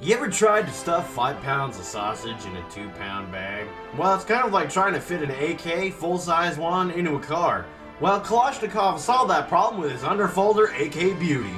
You ever tried to stuff 5 pounds of sausage in a 2-pound bag? Well, it's kind of like trying to fit an AK full-size one into a car. Well, Kalashnikov solved that problem with his underfolder AK Beauty.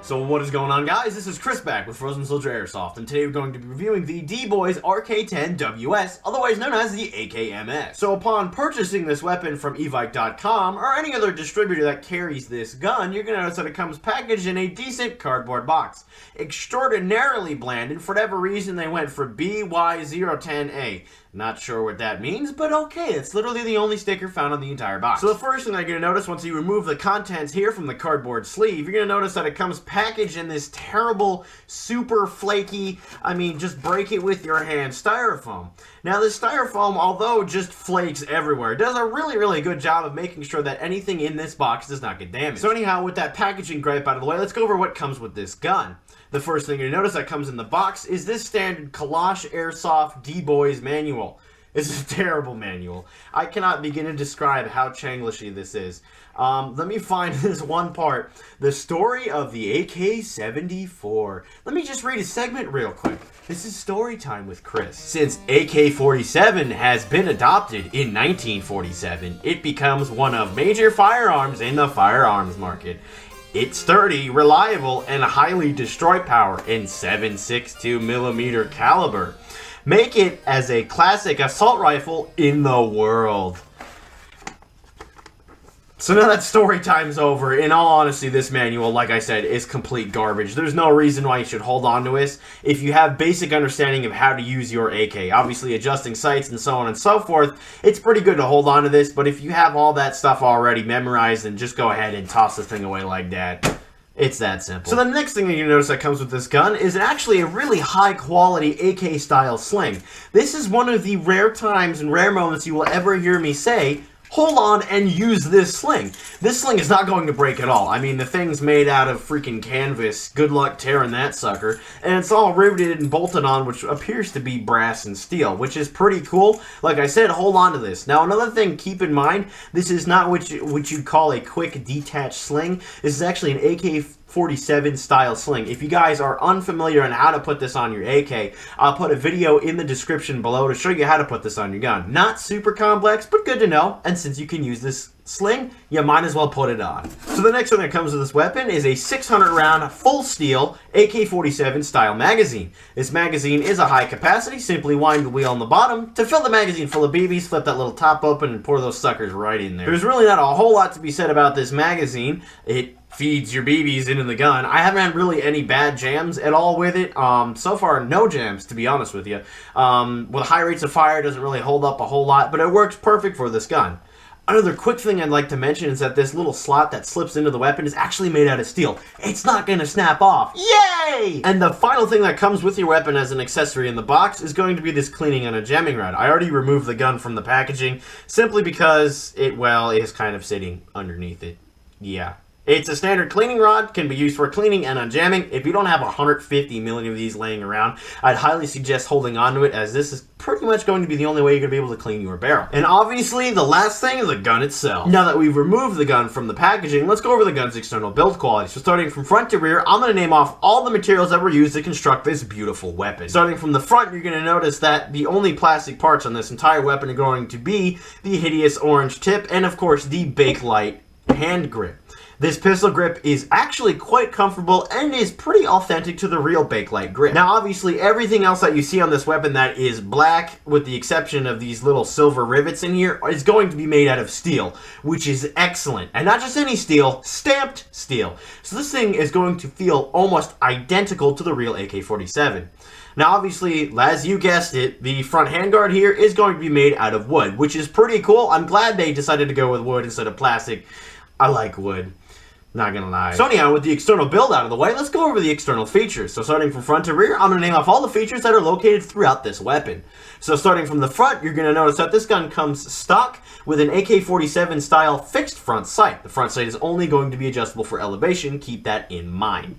So what is going on, guys? This is Chris back with FrozenSoldierAirsoft, and today we're going to be reviewing the DBoys RK-10 WS, otherwise known as the AKMS. So upon purchasing this weapon from evike.com, or any other distributor that carries this gun, you're going to notice that it comes packaged in a decent cardboard box. Extraordinarily bland, and for whatever reason they went for BY010A. Not sure what that means, but okay, it's literally the only sticker found on the entire box. So the first thing that you're going to notice once you remove the contents here from the cardboard sleeve, you're going to notice that it comes packaged in this terrible, super flaky, just break it with your hand, styrofoam. Now this styrofoam, although just flakes everywhere, does a really good job of making sure that anything in this box does not get damaged. So anyhow, with that packaging gripe out of the way, let's go over what comes with this gun. The first thing you notice that comes in the box is this standard DeLash DBoys manual. It's a terrible manual. I cannot begin to describe how Changlishy this is. Let me find this one part. The story of the AK-74. Let me just read a segment real quick. This is story time with Chris. Since AK-47 has been adopted in 1947, it becomes one of major firearms in the firearms market. It's sturdy, reliable, and highly destroy power in 7.62mm caliber. Make it as a classic assault rifle in the world. So now that story time's over, in all honesty, this manual, like I said, is complete garbage. There's no reason why you should hold on to this if you have basic understanding of how to use your AK. Obviously, adjusting sights and so on and so forth, it's pretty good to hold on to this, but if you have all that stuff already memorized, then just go ahead and toss the thing away like that. It's that simple. So the next thing that you notice that comes with this gun is actually a really high quality AK style sling. This is one of the rare times and rare moments you will ever hear me say, hold on and use this sling. This sling is not going to break at all. I mean, the thing's made out of freaking canvas. Good luck tearing that sucker. And it's all riveted and bolted on, which appears to be brass and steel, which is pretty cool. Like I said, hold on to this. Now, another thing, keep in mind, this is not what you'd call a quick detach sling. This is actually an AK-47 style sling. If you guys are unfamiliar on how to put this on your AK, I'll put a video in the description below to show you how to put this on your gun. Not super complex, but good to know. And since you can use this sling, you might as well put it on. So the next thing that comes with this weapon is a 600 round full steel AK-47 style magazine. This magazine is a high capacity. Simply wind the wheel on the bottom to fill the magazine full of BBs, flip that little top open and pour those suckers right in there. There's really not a whole lot to be said about this magazine. It feeds your BBs into the gun. I haven't had really any bad jams at all with it. So far, no jams, to be honest with you. With high rates of fire, it doesn't really hold up a whole lot, but it works perfect for this gun. Another quick thing I'd like to mention is that this little slot that slips into the weapon is actually made out of steel. It's not going to snap off. Yay! And the final thing that comes with your weapon as an accessory in the box is going to be this cleaning and a jamming rod. I already removed the gun from the packaging simply because it is kind of sitting underneath it. Yeah. It's a standard cleaning rod, can be used for cleaning and unjamming. If you don't have 150 million of these laying around, I'd highly suggest holding on to it, as this is pretty much going to be the only way you're going to be able to clean your barrel. And obviously, the last thing is the gun itself. Now that we've removed the gun from the packaging, let's go over the gun's external build quality. So starting from front to rear, I'm going to name off all the materials that were used to construct this beautiful weapon. Starting from the front, you're going to notice that the only plastic parts on this entire weapon are going to be the hideous orange tip and, of course, the Bakelite hand grip. This pistol grip is actually quite comfortable and is pretty authentic to the real Bakelite grip. Now, obviously, everything else that you see on this weapon that is black, with the exception of these little silver rivets in here, is going to be made out of steel, which is excellent. And not just any steel, stamped steel. So this thing is going to feel almost identical to the real AK-47. Now, obviously, as you guessed it, the front handguard here is going to be made out of wood, which is pretty cool. I'm glad they decided to go with wood instead of plastic. I like wood. Not gonna lie. So anyhow, with the external build out of the way, let's go over the external features. So starting from front to rear, I'm gonna name off all the features that are located throughout this weapon. So starting from the front, you're gonna notice that this gun comes stock with an AK-47 style fixed front sight. The front sight is only going to be adjustable for elevation. Keep that in mind.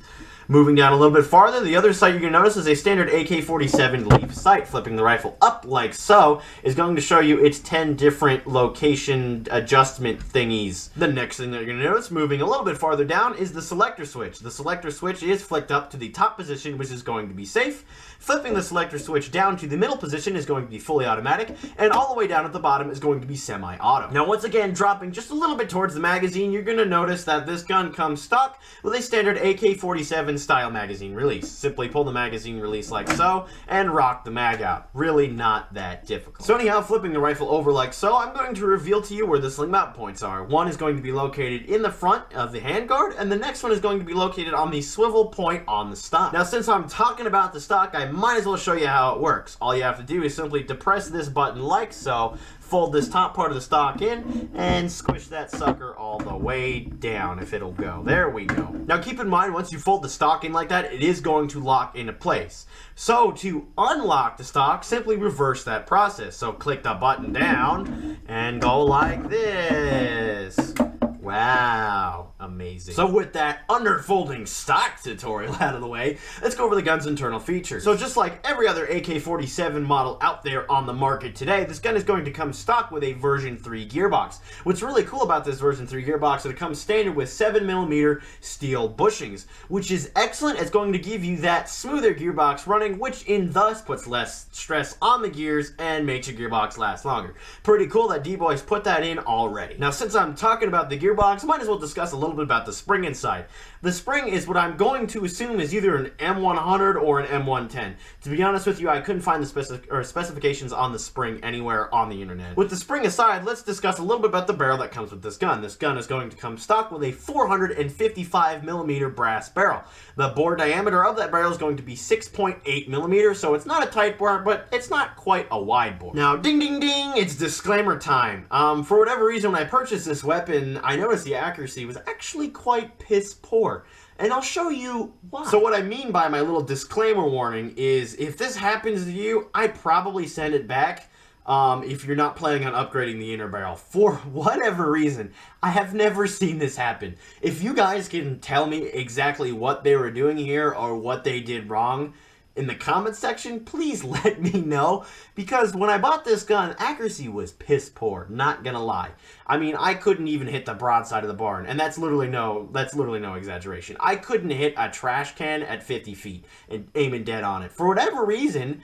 Moving down a little bit farther, the other sight you're going to notice is a standard AK-47 leaf sight. Flipping the rifle up like so is going to show you its 10 different location adjustment thingies. The next thing that you're going to notice, moving a little bit farther down, is the selector switch. The selector switch is flicked up to the top position, which is going to be safe. Flipping the selector switch down to the middle position is going to be fully automatic, and all the way down at the bottom is going to be semi-auto. Now, once again, dropping just a little bit towards the magazine, you're going to notice that this gun comes stock with a standard AK-47 style magazine release. Simply pull the magazine release like so, and rock the mag out. Really not that difficult. So anyhow, flipping the rifle over like so, I'm going to reveal to you where the sling mount points are. One is going to be located in the front of the handguard, and the next one is going to be located on the swivel point on the stock. Now, since I'm talking about the stock, I might as well show you how it works. All you have to do is simply depress this button like so, fold this top part of the stock in, and squish that sucker all the way down, if it'll go. There we go. Now keep in mind, once you fold the stock in like that, it is going to lock into place. So to unlock the stock, simply reverse that process. So click the button down and go like this. Wow, amazing. So with that underfolding stock tutorial out of the way, let's go over the gun's internal features. So just like every other AK-47 model out there on the market today, this gun is going to come stock with a version 3 gearbox. What's really cool about this version 3 gearbox is it comes standard with 7mm steel bushings, which is excellent. It's going to give you that smoother gearbox running, which in thus puts less stress on the gears and makes your gearbox last longer. Pretty cool that DBoys put that in already. Now, since I'm talking about the gearbox, I might as well discuss a little bit about the spring inside. The spring is what I'm going to assume is either an M100 or an M110. To be honest with you, I couldn't find the specifications on the spring anywhere on the internet. With the spring aside, let's discuss a little bit about the barrel that comes with this gun. This gun is going to come stock with a 455mm brass barrel. The bore diameter of that barrel is going to be 6.8mm, so it's not a tight bore, but it's not quite a wide bore. Now, ding ding ding, it's disclaimer time. For whatever reason, when I purchased this weapon, I noticed the accuracy was actually quite piss poor. And I'll show you why. So what I mean by my little disclaimer warning is, if this happens to you, I'd probably send it back if you're not planning on upgrading the inner barrel. For whatever reason, I have never seen this happen. If you guys can tell me exactly what they were doing here or what they did wrong in the comment section, please let me know, because when I bought this gun, accuracy was piss poor, not gonna lie. I mean, I couldn't even hit the broadside of the barn, and that's literally no exaggeration. I couldn't hit a trash can at 50 feet and aiming dead on it. For whatever reason,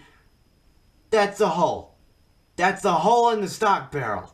that's a hole. That's a hole in the stock barrel.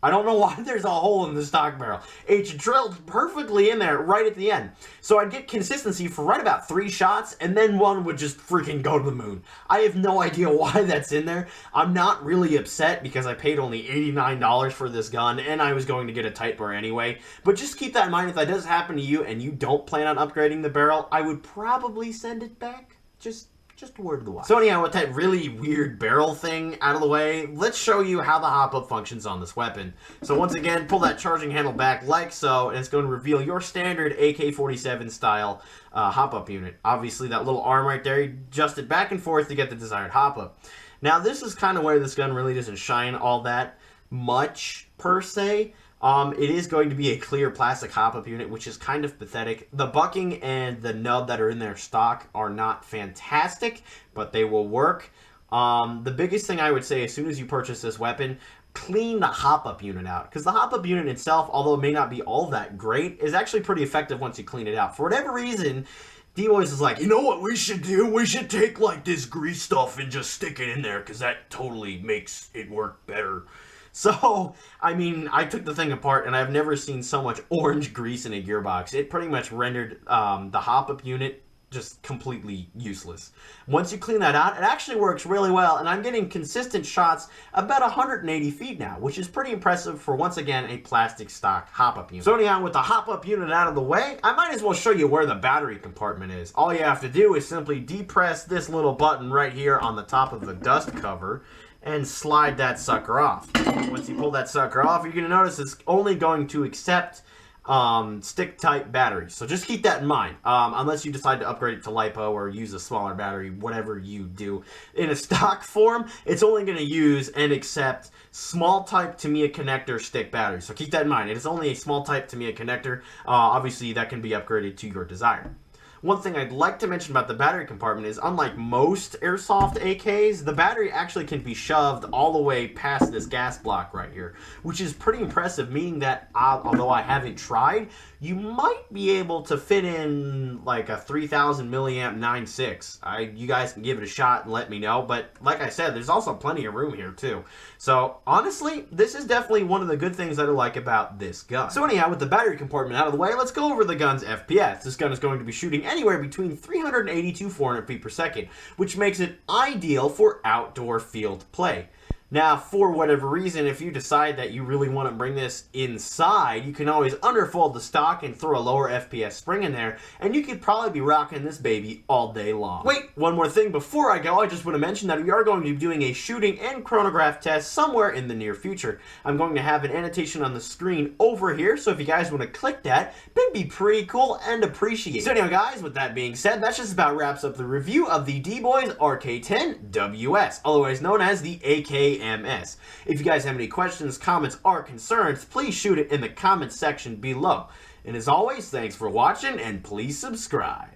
I don't know why there's a hole in the stock barrel. It's drilled perfectly in there right at the end. So I'd get consistency for right about 3 shots, and then one would just freaking go to the moon. I have no idea why that's in there. I'm not really upset because I paid only $89 for this gun, and I was going to get a tight bore anyway. But just keep that in mind. If that does happen to you and you don't plan on upgrading the barrel, I would probably send it back. Just a word of the wise. So anyhow, with that really weird barrel thing out of the way, let's show you how the hop-up functions on this weapon. So once again, pull that charging handle back like so, and it's going to reveal your standard AK-47 style hop-up unit. Obviously, that little arm right there, you adjust it back and forth to get the desired hop-up. Now, this is kind of where this gun really doesn't shine all that much, per se. It is going to be a clear plastic hop-up unit, which is kind of pathetic. The bucking and the nub that are in their stock are not fantastic, but they will work. The biggest thing I would say, as soon as you purchase this weapon, clean the hop-up unit out. Because the hop-up unit itself, although it may not be all that great, is actually pretty effective once you clean it out. For whatever reason, DBoys is like, you know what we should do? We should take like this grease stuff and just stick it in there, because that totally makes it work better. So, I mean, I took the thing apart, and I've never seen so much orange grease in a gearbox. It pretty much rendered the hop-up unit just completely useless. Once you clean that out, it actually works really well, and I'm getting consistent shots about 180 feet now, which is pretty impressive for, once again, a plastic stock hop-up unit. So anyhow, with the hop-up unit out of the way, I might as well show you where the battery compartment is. All you have to do is simply depress this little button right here on the top of the dust cover, and slide that sucker off. Once you pull that sucker off, you're going to notice it's only going to accept stick-type batteries. So just keep that in mind, unless you decide to upgrade it to LiPo or use a smaller battery, whatever you do. In a stock form, it's only going to use and accept small-type Tamiya connector stick batteries. So keep that in mind. It is only a small-type Tamiya connector. Obviously, that can be upgraded to your desire. One thing I'd like to mention about the battery compartment is, unlike most airsoft AKs, the battery actually can be shoved all the way past this gas block right here, which is pretty impressive, meaning that, although I haven't tried, you might be able to fit in like a 3000 milliamp 9.6. You guys can give it a shot and let me know, but like I said, there's also plenty of room here too. So honestly, this is definitely one of the good things that I like about this gun. So anyhow, with the battery compartment out of the way, let's go over the gun's FPS. This gun is going to be shooting anywhere between 380 to 400 feet per second, which makes it ideal for outdoor field play. Now, for whatever reason, if you decide that you really want to bring this inside, you can always underfold the stock and throw a lower FPS spring in there, and you could probably be rocking this baby all day long. Wait, one more thing before I go, I just want to mention that we are going to be doing a shooting and chronograph test somewhere in the near future. I'm going to have an annotation on the screen over here, so if you guys want to click that, it'd be pretty cool and appreciated. So anyway, guys, with that being said, that just about wraps up the review of the DBoys RK-10 WS, otherwise known as the AKMS. If you guys have any questions, comments, or concerns, please shoot it in the comments section below. And as always, thanks for watching, and please subscribe.